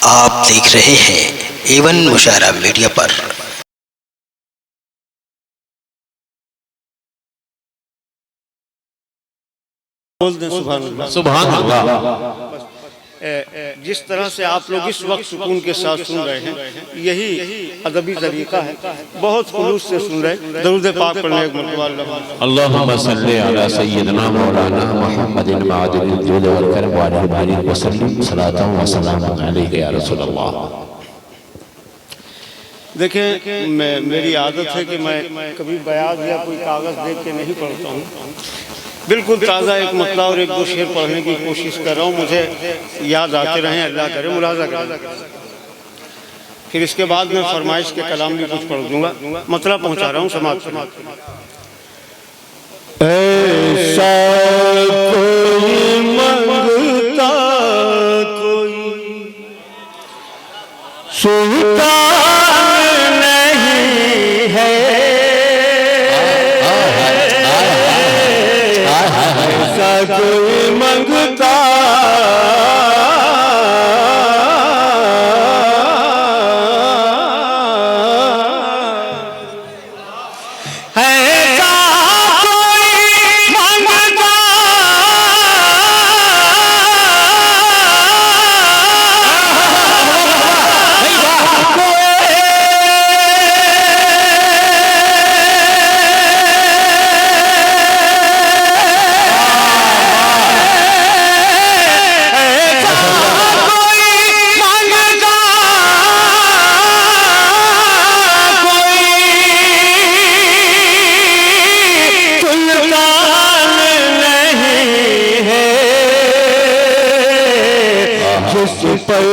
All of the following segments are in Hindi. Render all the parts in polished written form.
आप देख रहे हैं एवन मुशायरा मीडिया पर। सुभान अल्लाह। जिस तरह से आप लोग इस वक्त सुकून के साथ सुन रहे हैं, यही अदबी तरीका है। बहुत खुलूस से सुन रहे हैं। दरूद पाक पढ़ने एक मरतबा अल्लाहुम्मा सल्ली अला सय्यिदना मौलाना मुहम्मदिन मादिल जुद वल करम व अलैहि बारिक व सल्लिम सलातन व सलामुन अलैका या रसूल अल्लाह। देखें, मेरी आदत है कि मैं कभी बयान या कोई कागज़ देख के नहीं पढ़ता हूँ। बिल्कुल ताज़ा एक मतला और एक दो शेर पढ़ने की कोशिश कर रहा हूँ। मुझे याद आते रहें, अल्लाह करे मुलाजा करें। फिर इसके बाद मैं फरमाइश के कलाम भी कुछ पढ़ दूंगा। मतला पहुँचा रहा हूँ समाज से। ऐसा कोई मंगता कोई सुल्तान नहीं है, ऐसा कोई मंगता पर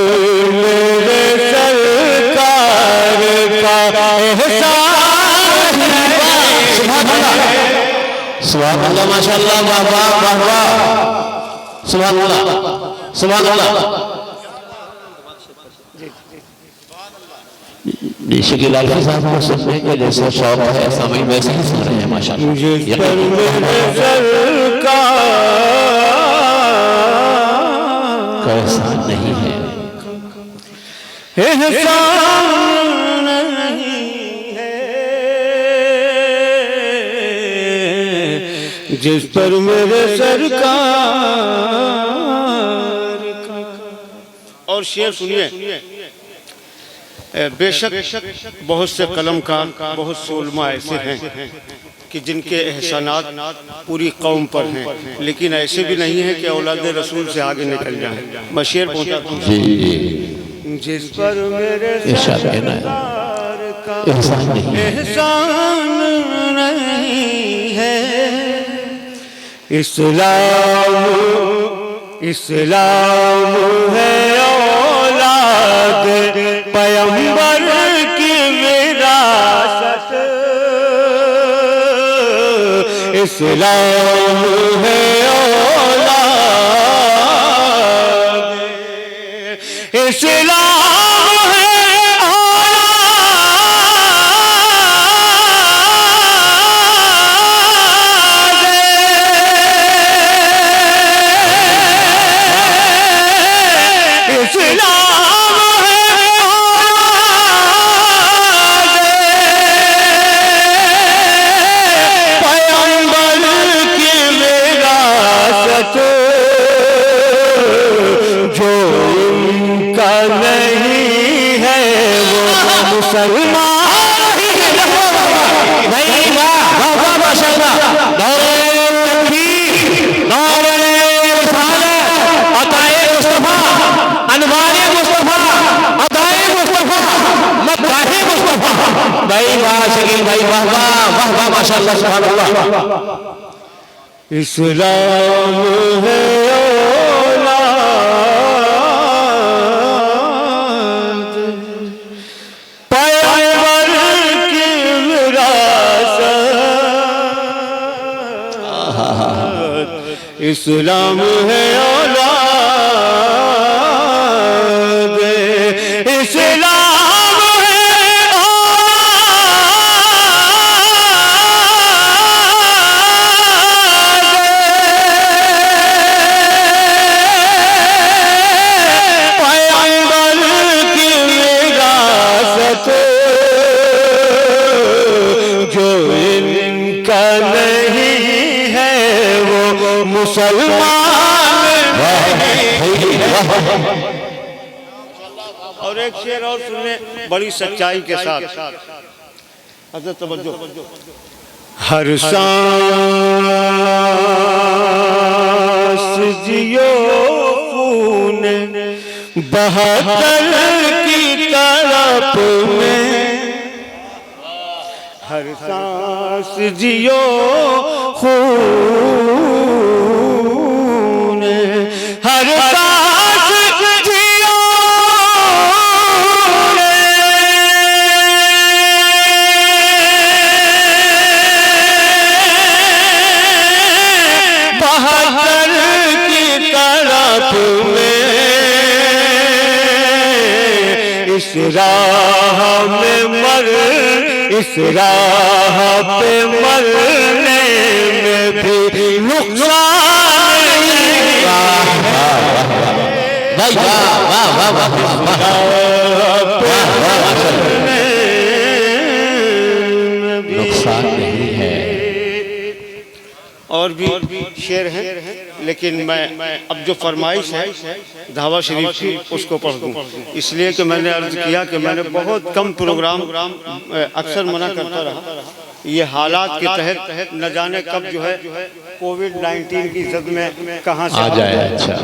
मेरे सरकार का एहसान है। सुभान अल्लाह, माशाअल्लाह, वाह वाह वाह वाह, सुभान अल्लाह, सुभान अल्लाह। शकील अल्फी साहब को सुनने के जैसे शौक है, समय वैसे ही सुन रहे हैं माशाअल्लाह। एहसान नहीं है, एहसान नहीं है जिस पर मेरे सरकार का। और शेर सुनिए। बेशक बहुत से कलमकार, बहुत से उलमा ऐसे हैं कि जिनके एहसानात पूरी कौम पर हैं, लेकिन ऐसे भी नहीं है कि औलाद रसूल से आगे निकल जाएं। मैं शेर पहुंचाता हूं। जिस पर मेरे सरकार का एहसान नहीं है, इस्लाम इस्लाम है औलाद पैगंबर की विरासत, इस्लाम है औलाद, इस्लाम भाई, वाह वाह वाह वाह, माशाअल्लाह, सुभान अल्लाह। इस्लाम है औलाद पैगंबर की विरासत, इस्लाम है औलाद, इस्लाम मुसलमान। और एक शेर और सुनने बड़ी सच्चाई के साथ, अच्छा तवज्जो। हर सांस जियो खून बहत्तर की तड़प में, हर सांस जियो खून, हर सांस जियो बहत्तर की तड़प में, इस राह में मर, इस राह पे मरने में भी नुकसान नहीं। नुकसान नहीं है। और भी शेर हैं, लेकिन मैं अब जो फरमाइश है धावा शरीफ की उसको पढ़ दूँ, इसलिए कि मैंने अर्ज किया कि मैंने बहुत कम प्रोग्राम अक्सर मना करता रहा। ये हालात के तहत न जाने कब जो है कोविड-19 की जद में कहाँ से आ जाए। अच्छा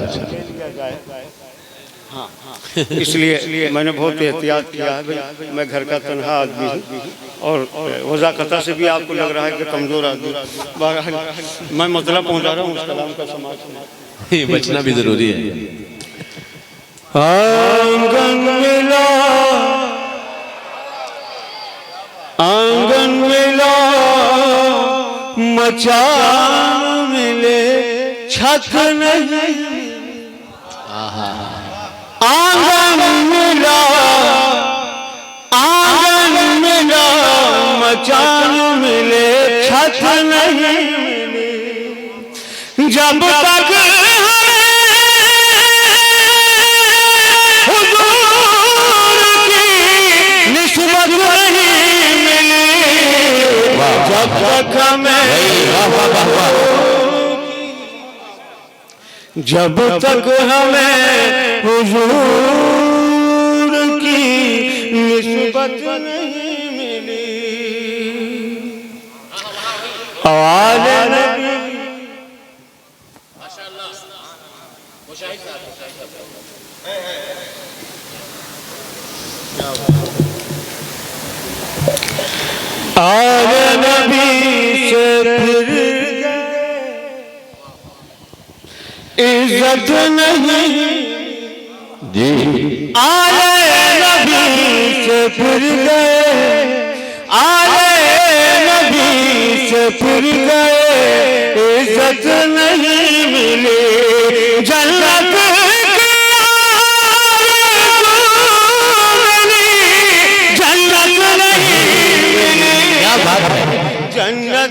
हाँ, इसलिए मैंने बहुत एहतियात किया है। भाई मैं घर का तनहा आदमी हूँ और वज़ाक़ता से भी आपको लग रहा है कि कमज़ोर आदमी। बहरहाल मैं मतलब पहुँचा रहा हूँ उस कलाम का समाज, बचना भी जरूरी है। आंगन मिला, आंगन मिला, मचान मिले छत नहीं, आंगन मिला, आंगन मिला, मचान मिले छत नहीं मिली, जब तक हुजूर की निस्बत नहीं मिली, जब तक हमें, जब तक हमें हुजूर की निस्बत नहीं मिली, आले नबी आले नबी से फिर इज्जत नहीं जी, आले नबी से फिर गए, आले नबी से फिर गए, इज्जत नहीं मिली, जन्नत जन्नत नहीं मिली, क्या बात है, जन्नत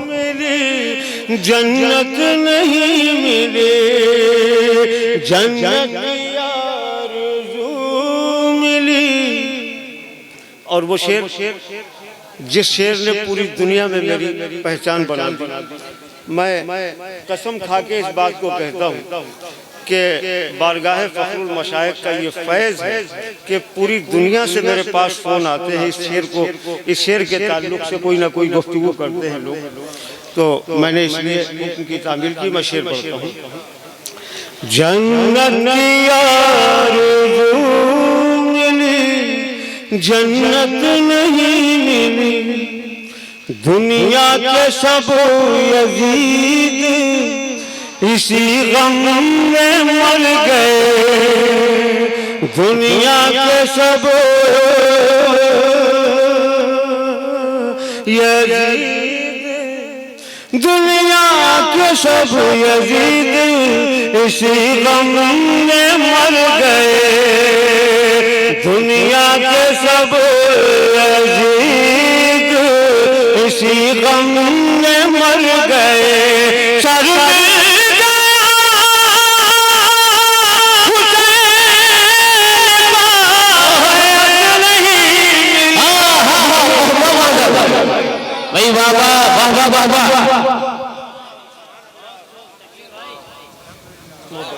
मिली, जन्नत नहीं मिली, जन्नत आरज़ू मिली। और वो शेर जिस शेर ने पूरी दुनिया में मेरी पहचान बना दी, मैं कसम खा के इस बात को कहता हूँ कि बारगाह फ़ख्रुल मशाइख का ये फैज़ है कि पूरी दुनिया से मेरे पास फ़ोन आते हैं इस शेर के ताल्लुक़ से कोई ना कोई गुफ्तगू करते हैं लोग। तो मैंने इसलिए उनकी तामील की, मैं शेर पढ़ता हूँ। जन्नत आरज़ू मिली, जन्नत नहीं मिली, दुनिया के सब यज़ीद इसी गम में मर गए, दुनिया के सब यज़ीद, दुनिया के सब यज़ीद इसी गम में मर गए, दुनिया के सब यज़ीद इसी गम में मर गए, सर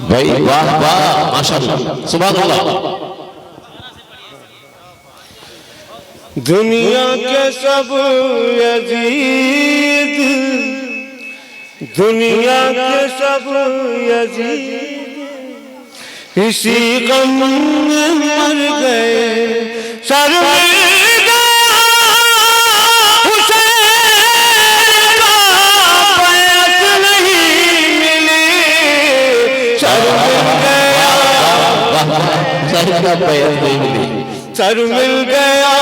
भाई वाह वाह माशाअल्लाह सुभान अल्लाह। दुनिया के सब यजीद, दुनिया के सब यजीद इसी गम में मर गए। सर मिल गया हुसैन का बैत नहीं मिली, सर मिल गया, सर का बैत नहीं मिली, सर मिल गया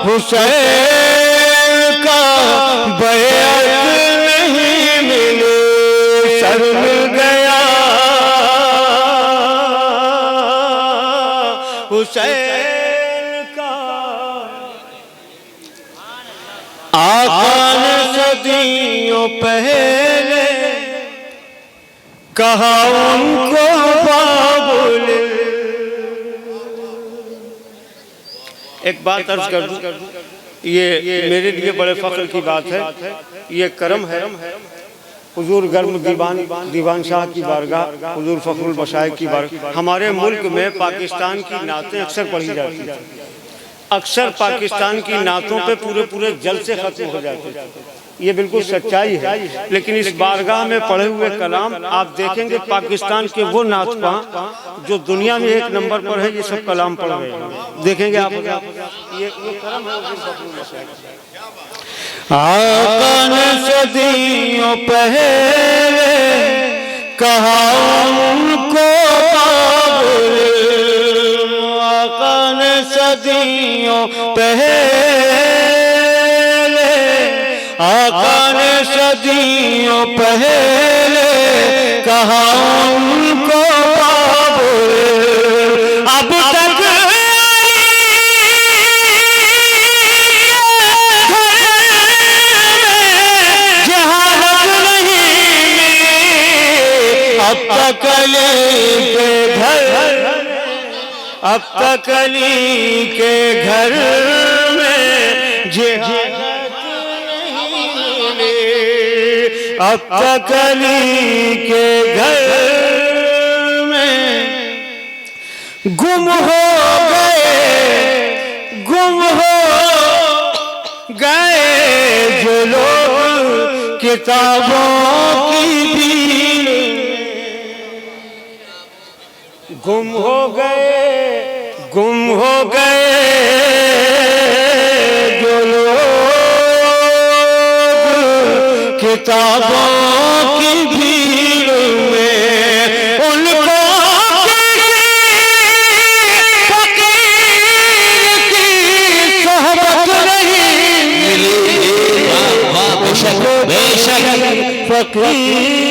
हुसैन का बैत नहीं मिली, सर मिल गया हुसैन का। आका ने सदियों पहले कहा उनको बाबुल। एक बात अर्ज कर दूं, ये मेरे लिए बड़े फख्र की बात है, ये करम है हुजूर गर्म दीवान शाह की बारगाह, हुजूर फखरुल मशाइख की बारगाह। हमारे मुल्क में पाकिस्तान की नातें अक्सर पढ़ी जाती हैं, अक्सर पाकिस्तान की नातों पे पूरे पूरे जलसे खत्म हो जाते हैं, ये बिल्कुल सच्चाई है। लेकिन इस बारगाह में पढ़े हुए कलाम आप देखेंगे पाकिस्तान के वो नातपा जो दुनिया में एक नंबर पर है, ये सब कलाम पढ़ रहे हैं, देखेंगे आप। ये करम है हुजूर फखरुल मशाइख। आका ने सदियों पहले कहा उनको बाबुल, आका ने सदियों पहले, आका ने सदियों पहले कहा उनको बाबुल। अब तक अब तक अली के घर, अब तक अली के घर में जिहाद नहीं मिली, अब तक अली के घर में गुम हो गए, गुम हो गए जो लोग किताबों की भीड़, गुम हो गए, गुम हो गए जो लोग किताबों की भीड़ में, उनको फकीर की सोहबत नहीं मिली, बेशक बेशक फकीर